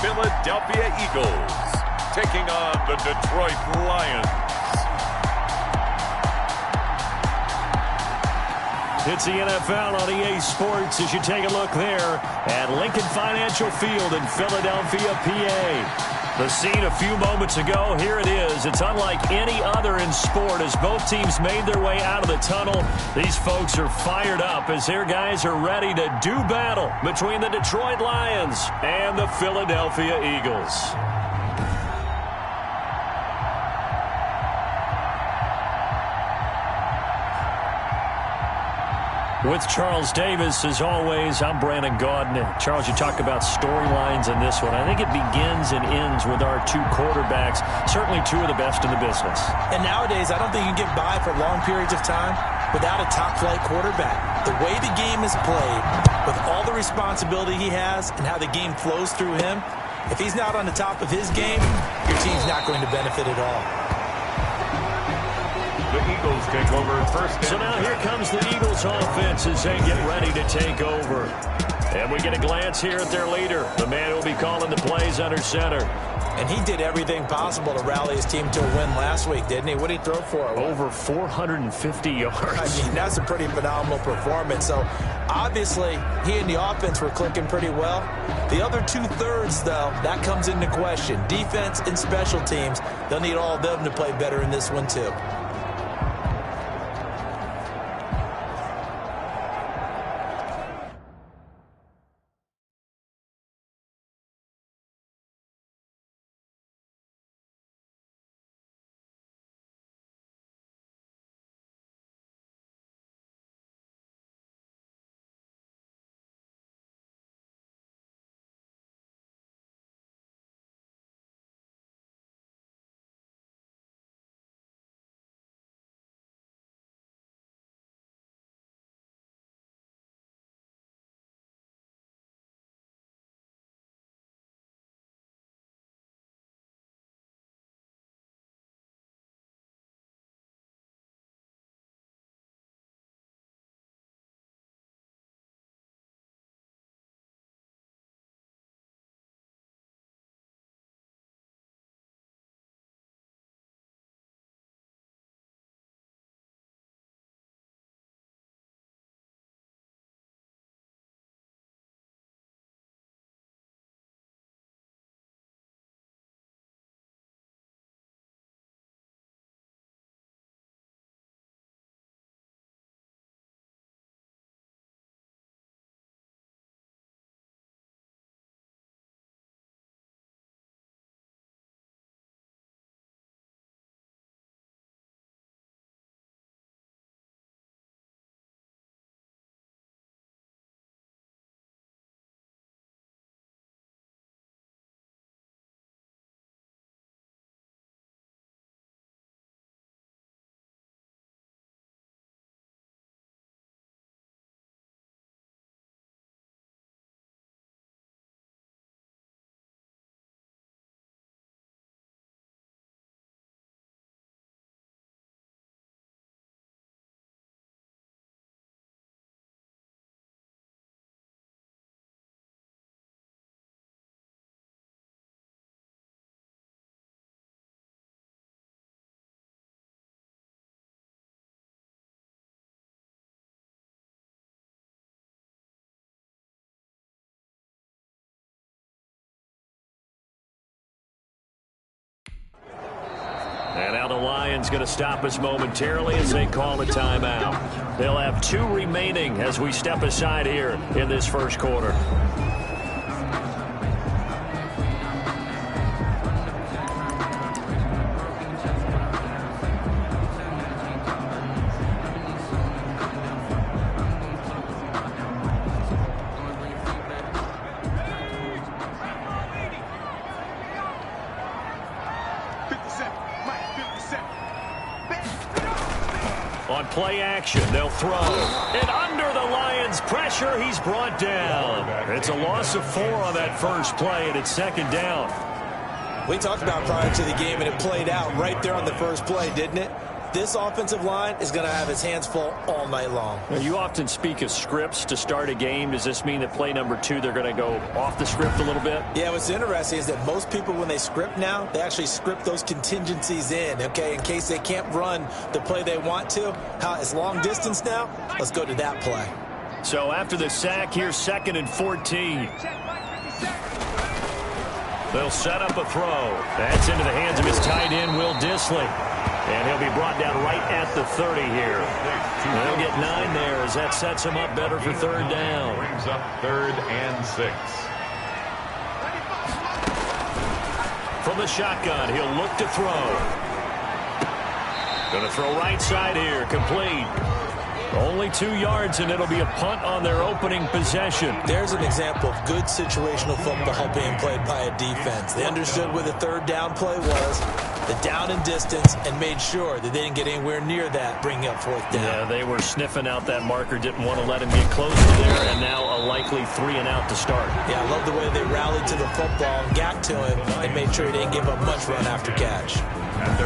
Philadelphia Eagles taking on the Detroit Lions. It's the NFL on EA Sports as you take a look there at Lincoln Financial Field in Philadelphia, PA. The scene a few moments ago, here it is. It's unlike any other in sport as both teams made their way out of the tunnel. These folks are fired up as their guys are ready to do battle between the Detroit Lions and the Philadelphia Eagles. With Charles Davis, as always, I'm Brandon Gaudin. Charles, you talk about storylines in this one. I think it begins and ends with our two quarterbacks, certainly two of the best in the business. And nowadays, I don't think you can get by for long periods of time without a top-flight quarterback. The way the game is played, with all the responsibility he has and how the game flows through him, if he's not on the top of his game, your team's not going to benefit at all. The Eagles take over first. So now here comes the Eagles offense as they get ready to take over. And we get a glance here at their leader, the man who will be calling the plays under center. And he did everything possible to rally his team to a win last week, didn't he? What did he throw for? Over 450 yards. I mean, that's a pretty phenomenal performance. So, obviously, he and the offense were clicking pretty well. The other two-thirds, though, that comes into question. Defense and special teams, they'll need all of them to play better in this one, too. And now the Lions going to stop us momentarily as they call a timeout. They'll have two remaining as we step aside here in this first quarter. On play action, they'll throw. And under the Lions' pressure, he's brought down. It's a loss of 4 on that first play, and it's second down. We talked about prior to the game, and it played out right there on the first play, didn't it? This offensive line is going to have its hands full all night long. You often speak of scripts to start a game. Does this mean that play number 2, they're going to go off the script a little bit? Yeah, what's interesting is that most people, when they script now, they actually script those contingencies in, okay, in case they can't run the play they want to. It's long distance now. Let's go to that play. So after the sack, here's 2nd and 14. They'll set up a throw. That's into the hands of his tight end, Will Dissly. And he'll be brought down right at the 30 here. They'll get 9 there as that sets him up better for 3rd down. Brings up 3rd and 6. From the shotgun, he'll look to throw. Going to throw right side here, complete. Only 2 yards, and it'll be a punt on their opening possession. There's an example of good situational football being played by a defense. They understood where the 3rd down play was, the down and distance, and made sure that they didn't get anywhere near that, bringing up 4th down. Yeah, they were sniffing out that marker, didn't want to let him get close to there, and now a likely 3 and out to start. Yeah, I love the way they rallied to the football and got to him and made sure he didn't give up much run after catch.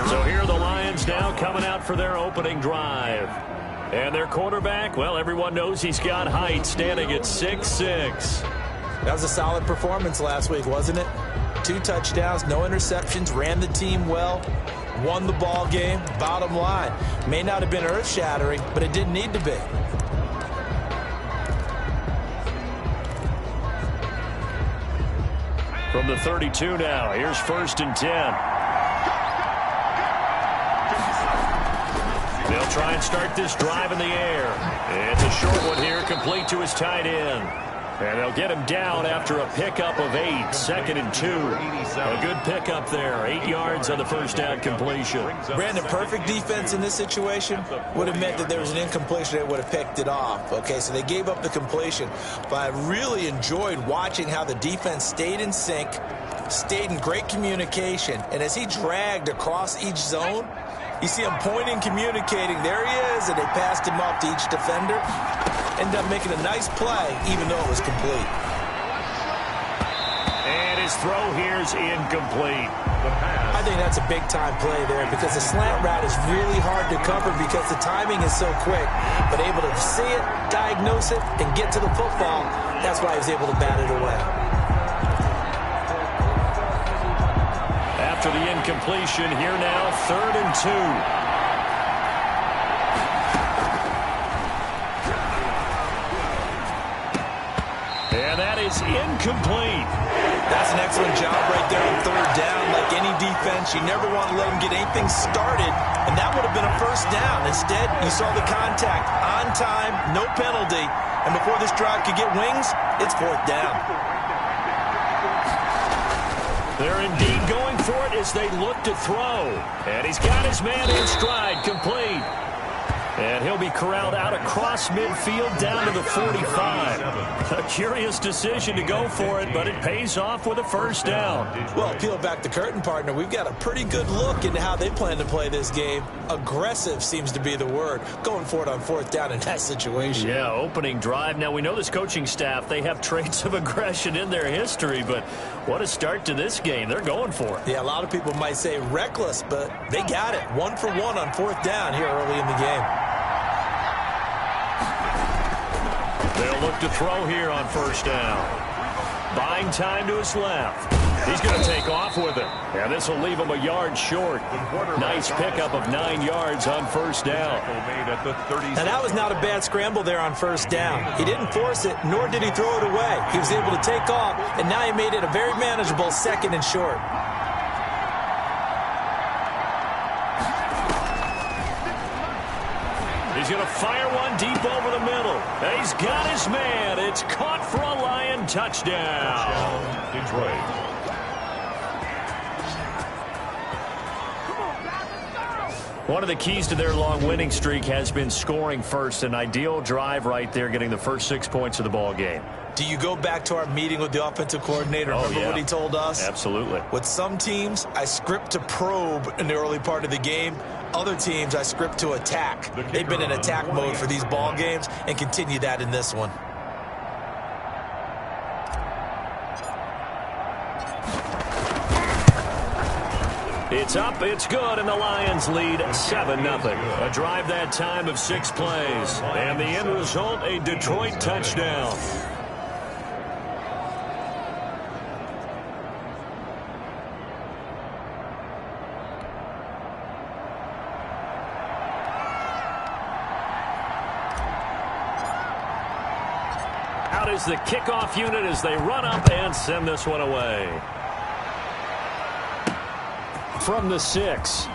So here are the Lions now coming out for their opening drive. And their quarterback, well, everyone knows he's got height, standing at 6'6". That was a solid performance last week, wasn't it? 2 touchdowns, no interceptions, ran the team well, won the ball game. Bottom line, may not have been earth-shattering, but it didn't need to be. From the 32 now, here's 1st and 10. They'll try and start this drive in the air. It's a short one here, complete to his tight end. And they'll get him down after a pickup of 8, 2nd and 2. A good pickup there, 8 yards on the 1st down completion. Brandon, perfect defense in this situation would have meant that there was an incompletion. They would have picked it off. Okay, so they gave up the completion. But I really enjoyed watching how the defense stayed in sync, stayed in great communication. And as he dragged across each zone, you see him pointing, communicating. There he is, and they passed him off to each defender. Ended up making a nice play, even though it was complete. And his throw here's incomplete. I think that's a big-time play there because the slant route is really hard to cover because the timing is so quick. But able to see it, diagnose it, and get to the football, that's why he was able to bat it away. After the incompletion, here now, 3rd and 2. And that is incomplete. That's an excellent job right there on 3rd down. Like any defense, you never want to let them get anything started, and that would have been a 1st down. Instead, you saw the contact on time, no penalty, and before this drive could get wings, it's 4th down. They're indeed going for it as they look to throw. And he's got his man in stride, complete. And he'll be corralled out across midfield down to the 45. A curious decision to go for it, but it pays off with a 1st down. Well, peel back the curtain, partner. We've got a pretty good look into how they plan to play this game. Aggressive seems to be the word. Going for it on 4th down in that situation. Yeah, opening drive. Now, we know this coaching staff, they have traits of aggression in their history, but what a start to this game. They're going for it. Yeah, a lot of people might say reckless, but they got it. 1 for 1 on 4th down here early in the game. They'll look to throw here on 1st down. Buying time to his left. He's going to take off with it. And this will leave him a yard short. Nice pickup of 9 yards on 1st down. Now, that was not a bad scramble there on 1st down. He didn't force it, nor did he throw it away. He was able to take off, and now he made it a very manageable 2nd and short. He's going to fire one deep over the middle. He's got his man. It's caught for a Lion touchdown. Detroit. One of the keys to their long winning streak has been scoring first. An ideal drive right there, getting the first 6 points of the ball game. Do you go back to our meeting with the offensive coordinator? Remember what he told us? Absolutely. With some teams, I script to probe in the early part of the game. Other teams, I script to attack. They've been in attack mode for these ball games and continue that in this one. It's up, it's good, and the Lions lead 7-0. A drive that time of 6 plays. And the end result, a Detroit touchdown. Out is the kickoff unit as they run up and send this one away. From the 6.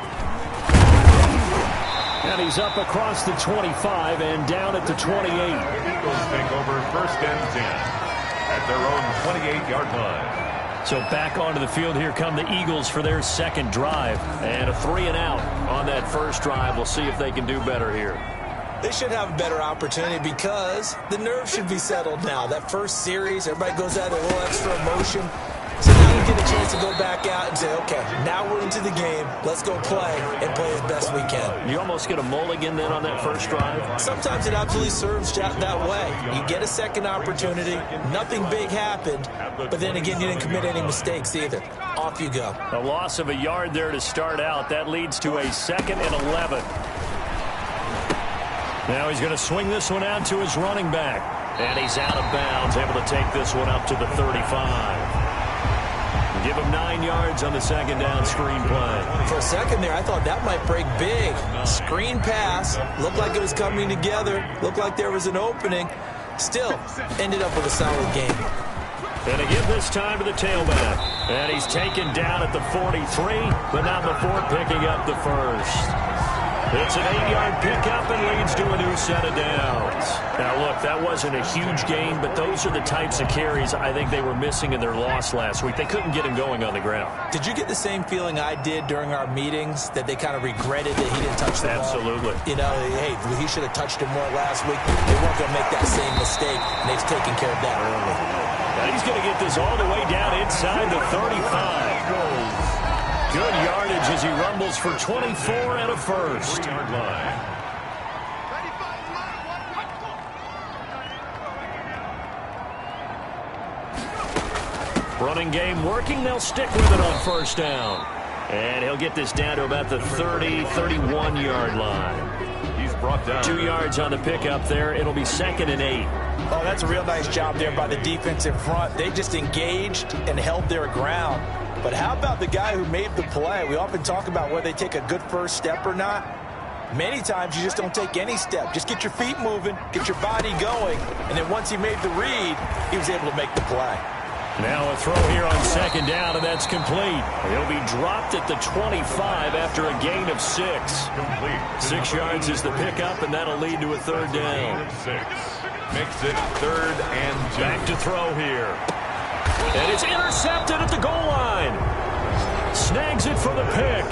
And he's up across the 25 and down at the 28. The Eagles take over 1st and 10 at their own 28-yard line. So back onto the field, here come the Eagles for their second drive. And a 3 and out on that first drive. We'll see if they can do better here. They should have a better opportunity because the nerves should be settled now. That first series, everybody goes out with a little extra emotion. So now you get a chance to go back out and say, okay, now we're into the game. Let's go play and play as best we can. You almost get a mulligan then on that first drive? Sometimes it absolutely serves that way. You get a second opportunity. Nothing big happened. But then again, you didn't commit any mistakes either. Off you go. A loss of a yard there to start out. That leads to a 2nd and 11. Now he's going to swing this one out to his running back. And he's out of bounds, able to take this one up to the 35. Give him 9 yards on the second down screen play. For a second there, I thought that might break big. Screen pass. Looked like it was coming together. Looked like there was an opening. Still, ended up with a solid game. And again this time to the tailback. And he's taken down at the 43, but not before picking up the first. It's an 8-yard pickup and leads to a new set of downs. Now, look, that wasn't a huge gain, but those are the types of carries I think they were missing in their loss last week. They couldn't get him going on the ground. Did you get the same feeling I did during our meetings, that they kind of regretted that he didn't touch the ball? Absolutely. You know, hey, he should have touched him more last week. They weren't going to make that same mistake, and they've taken care of that early. Now he's going to get this all the way down inside the 35. Good yardage as he rumbles for 24 and a first. Running game working. They'll stick with it on first down. And he'll get this down to about the 30, 31-yard line. He's brought down 2 yards on the pickup there. It'll be 2nd and 8. Oh, that's a real nice job there by the defense in front. They just engaged and held their ground. But how about the guy who made the play? We often talk about whether they take a good first step or not. Many times you just don't take any step. Just get your feet moving, get your body going, and then once he made the read, he was able to make the play. Now a throw here on second down, and that's complete. He'll be dropped at the 25 after a gain of 6. 6 yards is the pickup, and that'll lead to a 3rd down. Makes it 3rd and 2. Back to throw here. And it's intercepted at the goal line. Snags it for the pick.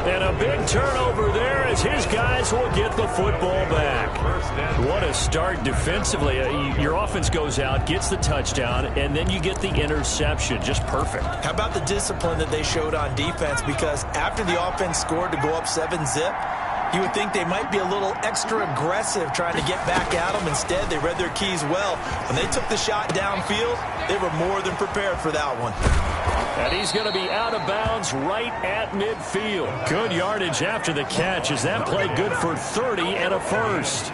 And a big turnover there as his guys will get the football back. What a start defensively. Your offense goes out, gets the touchdown, and then you get the interception. Just perfect. How about the discipline that they showed on defense? Because after the offense scored to go up 7-zip, you would think they might be a little extra aggressive trying to get back at them. Instead, they read their keys well. When they took the shot downfield, they were more than prepared for that one. And he's going to be out of bounds right at midfield. Good yardage after the catch. Is that play good for 30 and a first?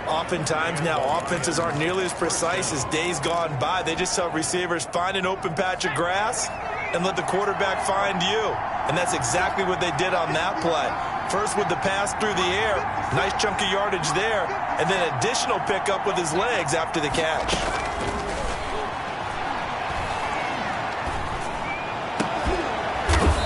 Oftentimes now, offenses aren't nearly as precise as days gone by. They just tell receivers, find an open patch of grass and let the quarterback find you. And that's exactly what they did on that play. First with the pass through the air, nice chunk of yardage there, and then additional pickup with his legs after the catch.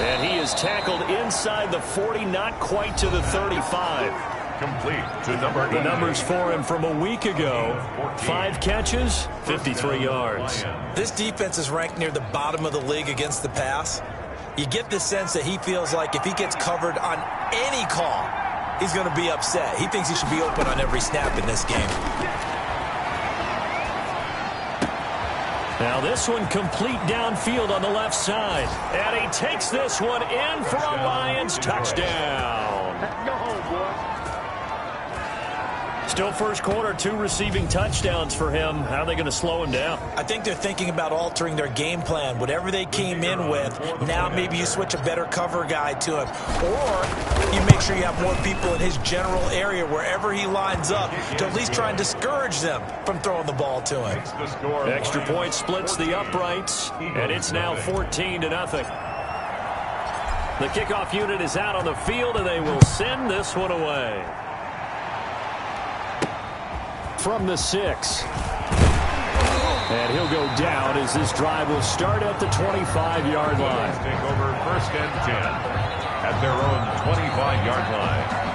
And he is tackled inside the 40, not quite to the 35. Complete to number 8. The numbers for him from a week ago. 5 catches, 53 yards. This defense is ranked near the bottom of the league against the pass. You get the sense that he feels like if he gets covered on any call, he's going to be upset. He thinks he should be open on every snap in this game. Now this one complete downfield on the left side. And he takes this one in for a Lions touchdown. Still first quarter, 2 receiving touchdowns for him. How are they going to slow him down? I think they're thinking about altering their game plan. Whatever they came in with, now maybe you switch a better cover guy to him. Or you make sure you have more people in his general area wherever he lines up to at least try and discourage them from throwing the ball to him. Extra point splits the uprights, and it's now 14-0. The kickoff unit is out on the field, and they will send this one away. From the 6. And he'll go down as this drive will start at the 25-yard line. Take over 1st and 10 at their own 25-yard line.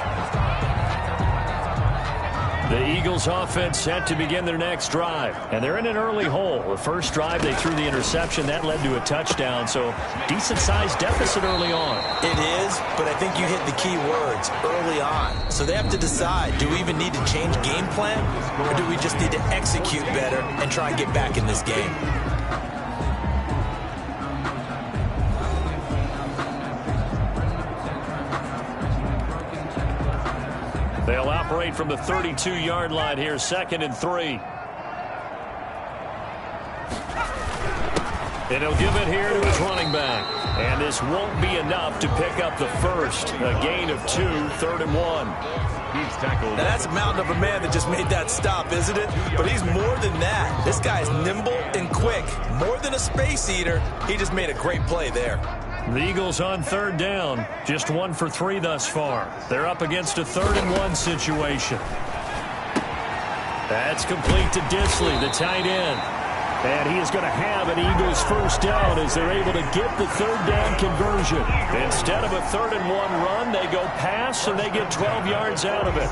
The Eagles offense set to begin their next drive. And they're in an early hole. The first drive, they threw the interception. That led to a touchdown. So decent-sized deficit early on. It is, but I think you hit the key words, early on. So they have to decide, do we even need to change game plan? Or do we just need to execute better and try and get back in this game? They'll operate from the 32-yard line here, 2nd and 3. And he'll give it here to his running back. And this won't be enough to pick up the first. A gain of 2, 3rd and 1. He's tackled. Now that's a mountain of a man that just made that stop, isn't it? But he's more than that. This guy's nimble and quick. More than a space eater. He just made a great play there. The Eagles on 3rd down. Just 1 for 3 thus far. They're up against a 3rd and 1 situation. That's complete to Disley, the tight end. And he is going to have an Eagles first down as they're able to get the 3rd down conversion. Instead of a 3rd and 1 run, they go pass and they get 12 yards out of it.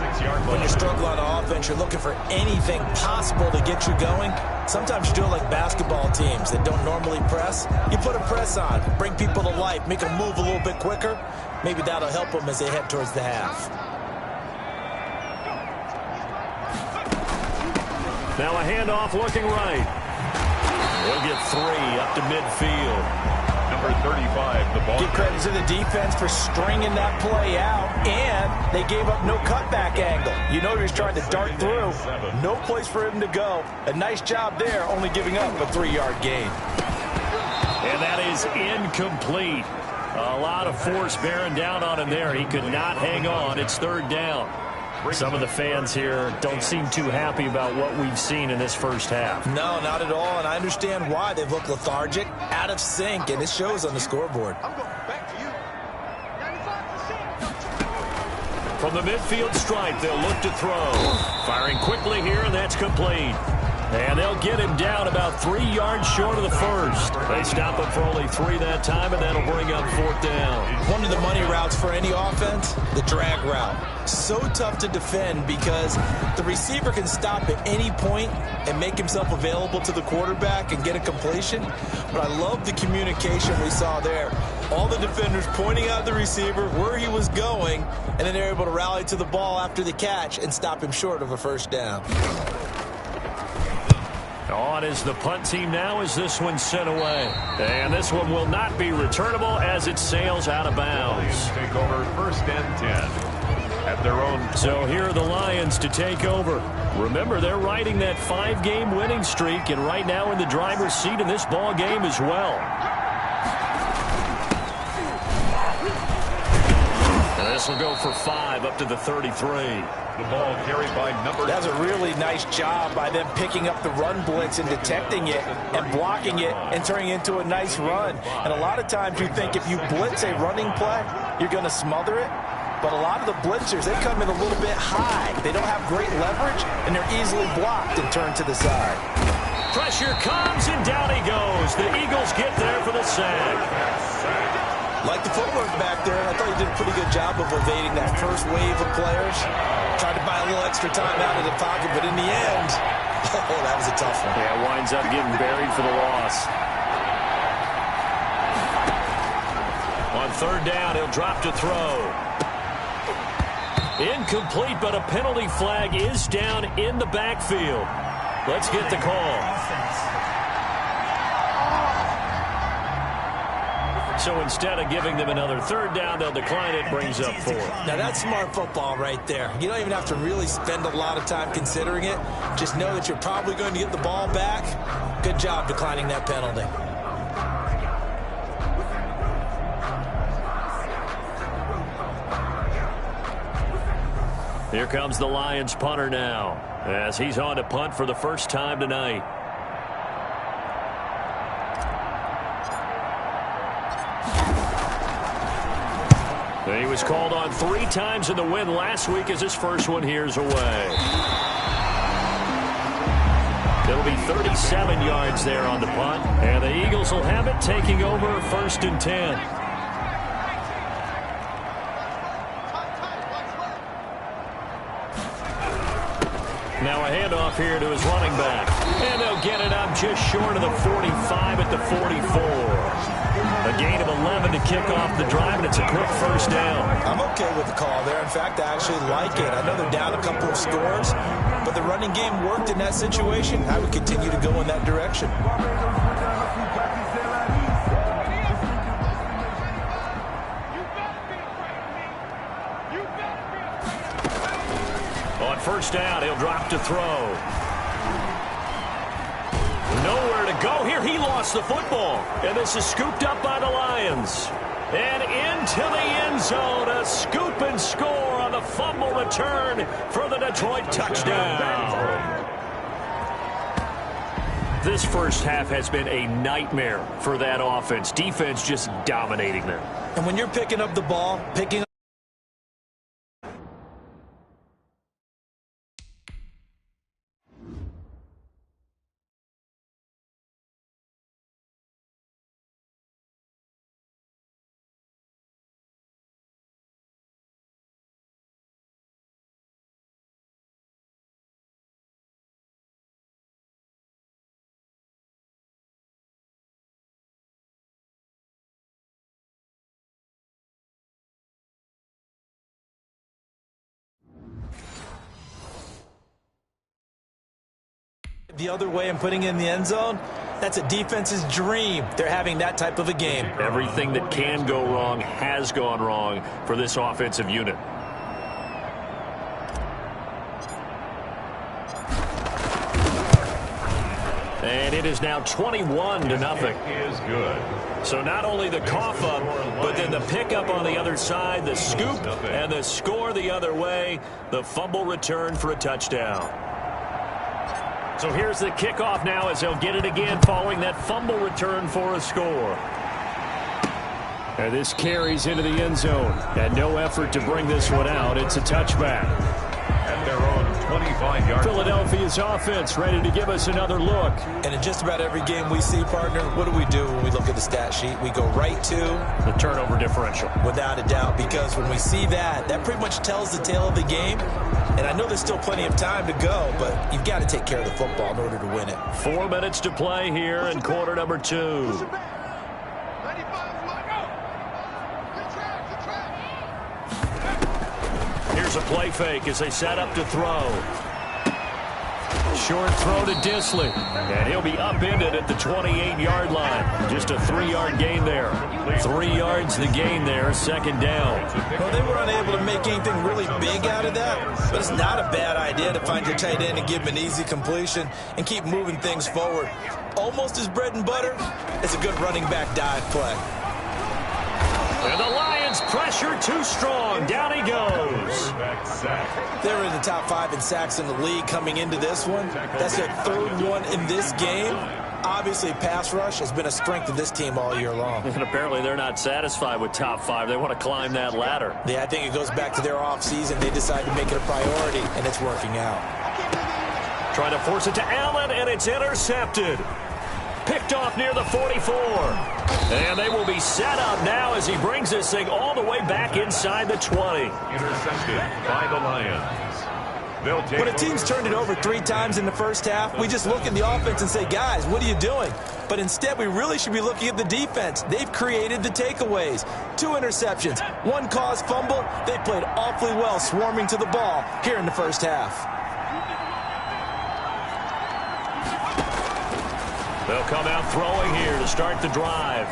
When you struggle on offense, you're looking for anything possible to get you going. Sometimes you do it like basketball teams that don't normally press. You put a press on, bring people to life, make them move a little bit quicker. Maybe that'll help them as they head towards the half. Now a handoff looking right. They'll get 3 up to midfield. Number 35, the ball. Give credit to the defense for stringing that play out, and they gave up no cutback angle. You know he was trying to dart through. No place for him to go. A nice job there, only giving up a 3-yard gain. And that is incomplete. A lot of force bearing down on him there. He could not hang on. It's 3rd down. Some of the fans here don't seem too happy about what we've seen in this first half. No, not at all, and I understand why. They look lethargic, out of sync, and it shows on the scoreboard. From the midfield stripe, they'll look to throw. Firing quickly here, and that's complete. And they'll get him down about 3 yards short of the first. They stop him for only 3 that time, and that'll bring up 4th down. One of the money routes for any offense, the drag route. So tough to defend because the receiver can stop at any point and make himself available to the quarterback and get a completion. But I love the communication we saw there. All the defenders pointing out the receiver, where he was going, and then they're able to rally to the ball after the catch and stop him short of a first down. On is the punt team now as this one's sent away. And this one will not be returnable as it sails out of bounds. Take over 1st and 10 at their own. So here are the Lions to take over. Remember, they're riding that 5-game winning streak, and right now in the driver's seat in this ball game as well. And this will go for 5 up to the 33. The ball carried by number. That's a really nice job by them picking up the run blitz and detecting it and blocking it and turning it into a nice run. And a lot of times you think if you blitz a running play, you're going to smother it. But a lot of the blitzers, they come in a little bit high. They don't have great leverage, and they're easily blocked and turned to the side. Pressure comes, and down he goes. The Eagles get there for the sack. Like the footwork back there, I thought he did a pretty good job of evading that first wave of players. Tried to buy a little extra time out of the pocket, but in the end, oh, that was a tough one. Yeah, winds up getting buried for the loss. On 3rd down, he'll drop to throw. Incomplete, but a penalty flag is down in the backfield. Let's get the call. So instead of giving them another third down, they'll decline it, brings up 4. Now, that's smart football right there. You don't even have to really spend a lot of time considering it. Just know that you're probably going to get the ball back. Good job declining that penalty. Here comes the Lions punter now, as he's on to punt for the first time tonight. He was called on 3 times in the win last week as his first one here's away. It'll be 37 yards there on the punt, and the Eagles will have it taking over 1st and 10. Now a handoff here to his running back. And they'll get it up just short of the 45 at the 44. A gain of 11 to kick off the drive, and it's a quick first down. I'm okay with the call there. In fact, I actually like it. I know they're down a couple of scores, but the running game worked in that situation. I would continue to go in that direction. On first down, he'll drop to throw. Nowhere to go here. He lost the football. And this is scooped up by the Lions. And into the end zone. A scoop and score on the fumble return for the Detroit touchdown. This first half has been a nightmare for that offense. Defense just dominating them. And when you're picking up the ball, picking up the other way and putting in the end zone, that's a defense's dream. They're having that type of a game. Everything that can go wrong has gone wrong for this offensive unit. And it is now 21-0. Is good. So not only the cough up, but then the pickup on the other side, the scoop, and the score the other way, the fumble return for a touchdown. So here's the kickoff now as they'll get it again following that fumble return for a score. And this carries into the end zone. And no effort to bring this one out. It's a touchback. At their own 25-yard Philadelphia's offense ready to give us another look. And in just about every game we see, partner, what do we do when we look at the stat sheet? We go right to the turnover differential. Without a doubt, because when we see that, that pretty much tells the tale of the game. And I know there's still plenty of time to go, but you've got to take care of the football in order to win it. 4 minutes to play here in quarter number 2. Here's a play fake as they set up to throw. Short throw to Disley. And he'll be upended at the 28-yard line. Just a 3-yard gain there. 3 yards the gain there, second down. Well, they were unable to make anything really big out of that, but it's not a bad idea to find your tight end and give him an easy completion and keep moving things forward. Almost as bread and butter is a good running back dive play. And the Lions pressure too strong. Down he goes. They were in the top 5 in sacks in the league coming into this one. That's their 3rd one in this game. Obviously, pass rush has been a strength of this team all year long. And apparently they're not satisfied with top 5. They want to climb that ladder. Yeah, I think it goes back to their offseason. They decided to make it a priority, and it's working out. Trying to force it to Allen, and it's intercepted. Picked off near the 44. And they will be set up now as he brings this thing all the way back inside the 20. Intercepted by the Lions. When a team's turned it over 3 times in the first half, we just look at the offense and say, guys, what are you doing? But instead, we really should be looking at the defense. They've created the takeaways. 2 interceptions, 1 caused fumble. They played awfully well swarming to the ball here in the first half. They'll come out throwing here to start the drive.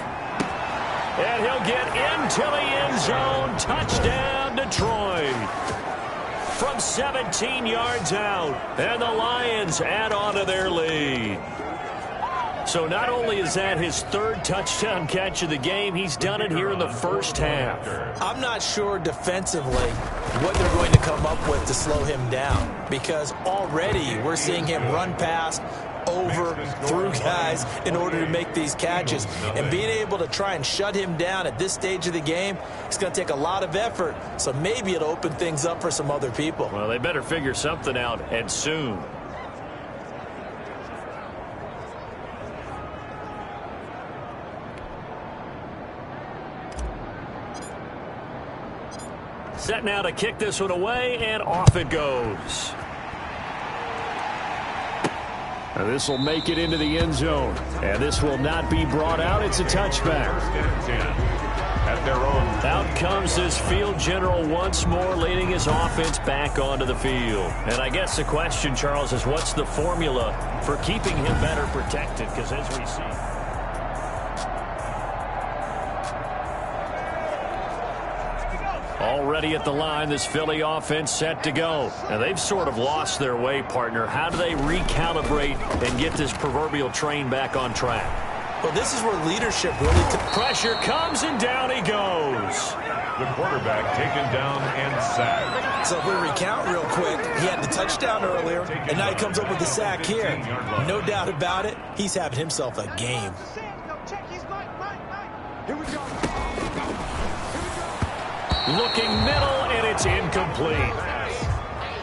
And he'll get into the end zone. Touchdown, Detroit. From 17 yards out. And the Lions add on to their lead. So not only is that his third touchdown catch of the game, he's done it here in the first half. I'm not sure defensively what they're going to come up with to slow him down, because already we're seeing him run past, over, through guys in order to make these catches. And being able to try and shut him down at this stage of the game, it's going to take a lot of effort. So maybe it'll open things up for some other people. Well, they better figure something out, and soon. Set now to kick this one away, and off it goes. Now this will make it into the end zone, and this will not be brought out. It's a touchback. At their own. Out comes this field general once more, leading his offense back onto the field. And I guess the question, Charles, is what's the formula for keeping him better protected? Because as we see... Already at the line, this Philly offense set to go. And they've sort of lost their way, partner. How do they recalibrate and get this proverbial train back on track? Well, this is where leadership really... Pressure comes, and down he goes. The quarterback taken down and sacked. So if we recount real quick, he had the touchdown earlier, and now he comes up with the sack here. No doubt about it, he's having himself a game. Here we go. Looking middle, and it's incomplete.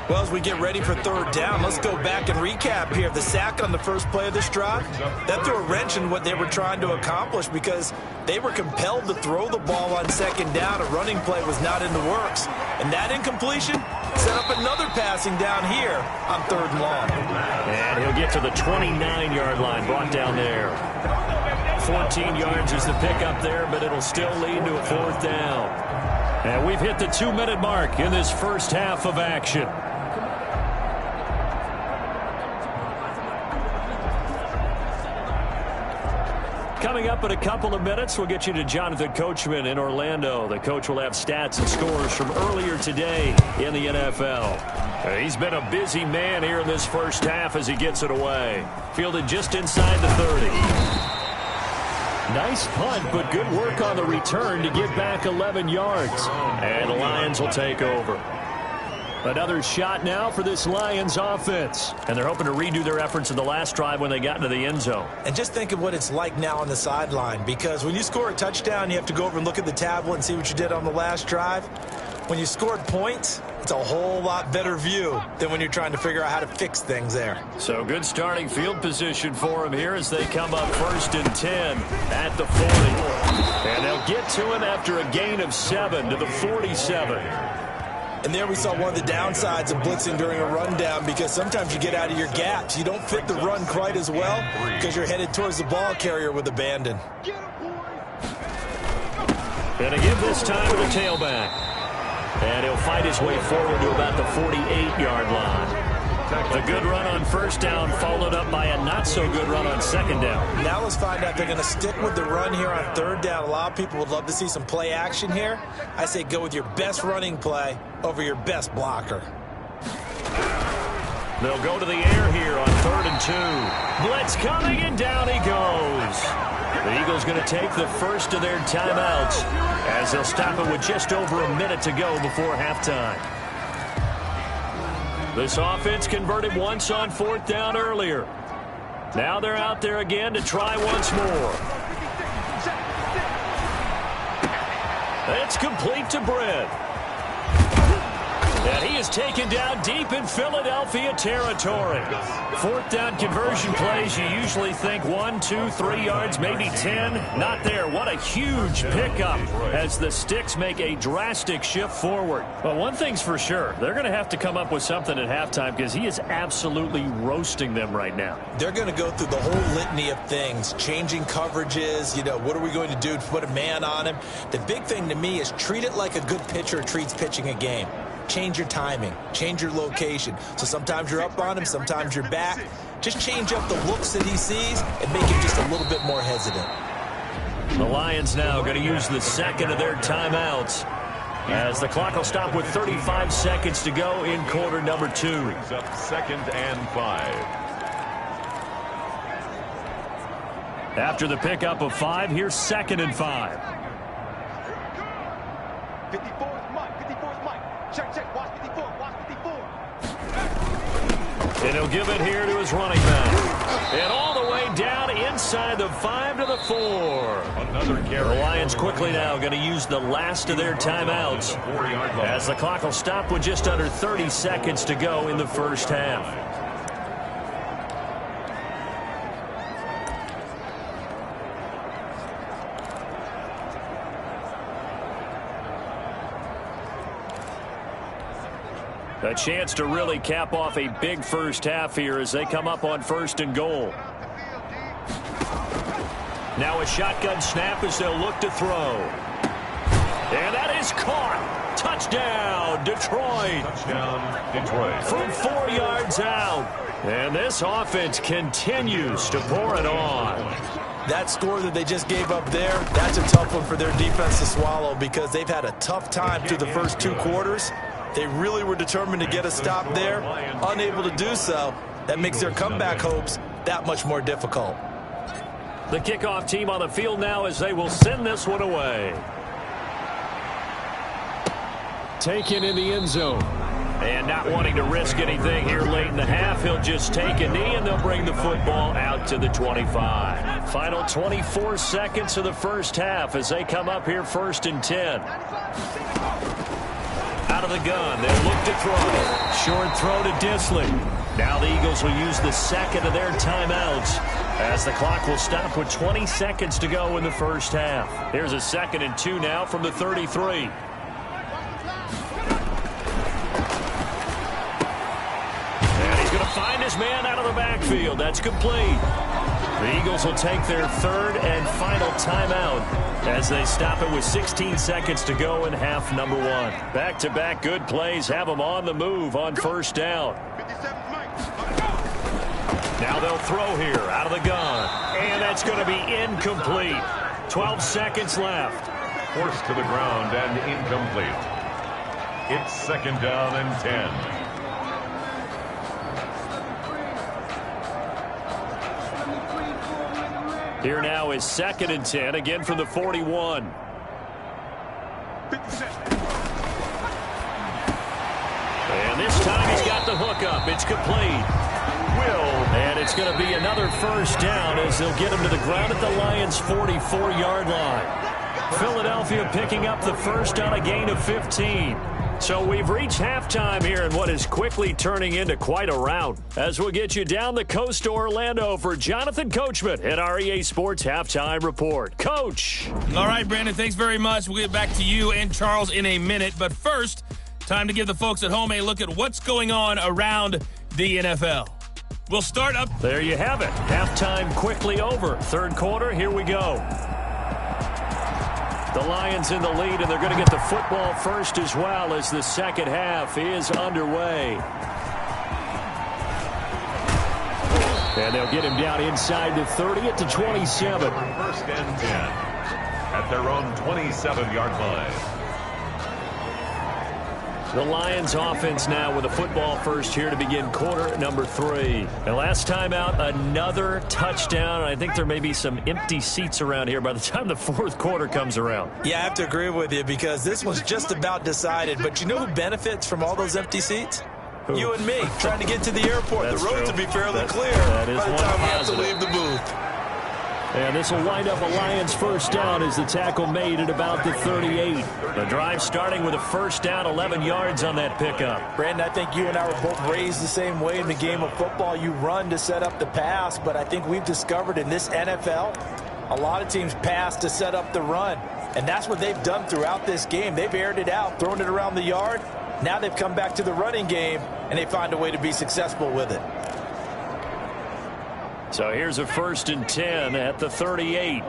Well, as we get ready for third down, let's go back and recap here. The sack on the first play of this drive, that threw a wrench in what they were trying to accomplish because they were compelled to throw the ball on second down. A running play was not in the works. And that incompletion set up another passing down here on third and long. And he'll get to the 29-yard line, brought down there. 14 yards is the pickup there, but it'll still lead to a fourth down. And we've hit the 2-minute mark in this first half of action. Coming up in a couple of minutes, we'll get you to Jonathan Coachman in Orlando. The coach will have stats and scores from earlier today in the NFL. He's been a busy man here in this first half as he gets it away. Fielded just inside the 30. Nice punt, but good work on the return to get back 11 yards. And the Lions will take over. Another shot now for this Lions offense. And they're hoping to redo their efforts in the last drive when they got into the end zone. And just think of what it's like now on the sideline, because when you score a touchdown, you have to go over and look at the tablet and see what you did on the last drive. When you scored points, it's a whole lot better view than when you're trying to figure out how to fix things there. So good starting field position for him here as they come up 1st and 10 at the 40. And they'll get to him after a gain of 7 to the 47. And there we saw one of the downsides of blitzing during a rundown, because sometimes you get out of your gaps. You don't fit the run quite as well because you're headed towards the ball carrier with abandon. Gonna give this time to the tailback. And he'll fight his way forward to about the 48-yard line. The good run on first down followed up by a not-so-good run on second down. Now let's find out if they're going to stick with the run here on third down. A lot of people would love to see some play action here. I say go with your best running play over your best blocker. They'll go to the air here on 3rd and 2. Blitz coming, and down he goes. The Eagles going to take the first of their timeouts as they'll stop it with just over a minute to go before halftime. This offense converted once on 4th down earlier. Now they're out there again to try once more. It's complete to Britt. And he is taken down deep in Philadelphia territory. 4th down conversion plays, you usually think 1, 2, 3 yards, maybe 10. Not there. What a huge pickup as the Sticks make a drastic shift forward. But one thing's for sure, they're going to have to come up with something at halftime because he is absolutely roasting them right now. They're going to go through the whole litany of things, changing coverages, what are we going to do to put a man on him? The big thing to me is treat it like a good pitcher treats pitching a game. Change your timing, change your location. So sometimes you're up on him, sometimes you're back. Just change up the looks that he sees and make him just a little bit more hesitant. The Lions now going to use the second of their timeouts, as the clock will stop with 35 seconds to go in quarter number 2. Brings up 2nd and 5. After the pickup of 5, here's 2nd and 5. 54 is Mike. 54 is Mike. Check. Watch 54. Watch 54. And he'll give it here to his running back. And all the way down inside the 5 to the 4. Another carry. The Lions quickly now going to use the last of their timeouts, as the clock will stop with just under 30 seconds to go in the first half. A chance to really cap off a big first half here as they come up on 1st and goal. Now a shotgun snap as they'll look to throw. And that is caught. Touchdown, Detroit. Touchdown, Detroit. From 4 yards out. And this offense continues to pour it on. That score that they just gave up there, that's a tough one for their defense to swallow, because they've had a tough time through the first 2 quarters. They really were determined to get a stop there, unable to do so. That makes their comeback hopes that much more difficult. The kickoff team on the field now as they will send this one away. Taken in the end zone. And not wanting to risk anything here late in the half, he'll just take a knee and they'll bring the football out to the 25. Final 24 seconds of the first half as they come up here 1st and 10. Out of the gun, they'll look to throw. Short throw to Disley. Now the Eagles will use the second of their timeouts, as the clock will stop with 20 seconds to go in the first half. Here's a 2nd and 2 now from the 33. And he's going to find his man out of the backfield. That's complete. The Eagles will take their 3rd and final timeout as they stop it with 16 seconds to go in half number 1. Back-to-back good plays have them on the move on 1st down. Now they'll throw here out of the gun. And that's going to be incomplete. 12 seconds left. Forced to the ground and incomplete. It's 2nd down and 10. Here now is 2nd and 10, again from the 41. And this time he's got the hook up. It's complete. And it's going to be another 1st down as they'll get him to the ground at the Lions' 44-yard line. Philadelphia picking up the 1st on a gain of 15. So we've reached halftime here in what is quickly turning into quite a rout, as we'll get you down the coast to Orlando for Jonathan Coachman at our EA Sports Halftime Report. Coach. All right, Brandon, thanks very much. We'll get back to you and Charles in a minute. But first, time to give the folks at home a look at what's going on around the NFL. We'll start up. There you have it. Halftime quickly over. 3rd quarter, here we go. The Lions in the lead, and they're going to get the football first as well as the second half is underway. And they'll get him down inside the 30 at the 27. 1st and 10 at their own 27-yard line. The Lions offense now with a football first here to begin quarter number 3. And last time out, another touchdown. I think there may be some empty seats around here by the time the 4th quarter comes around. Yeah, I have to agree with you, because this was just about decided. But you know who benefits from all those empty seats? Who? You and me, trying to get to the airport. That's the road true. to be fairly clear that is by the one time we have to positive. leave the booth. And this will wind up a Lions 1st down as the tackle made at about the 38. The drive starting with a 1st down, 11 yards on that pickup. Brandon, I think you and I were both raised the same way in the game of football. You run to set up the pass, but I think we've discovered in this NFL, a lot of teams pass to set up the run. And that's what they've done throughout this game. They've aired it out, thrown it around the yard. Now they've come back to the running game, and they find a way to be successful with it. So here's a 1st and 10 at the 38.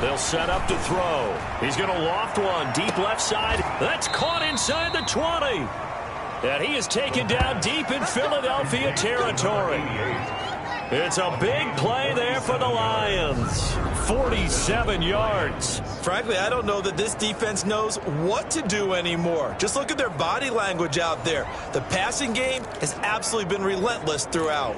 They'll set up to throw. He's going to loft one deep left side. That's caught inside the 20. And he is taken down deep in Philadelphia territory. It's a big play there for the Lions. 47 yards. Frankly, I don't know that this defense knows what to do anymore. Just look at their body language out there. The passing game has absolutely been relentless throughout.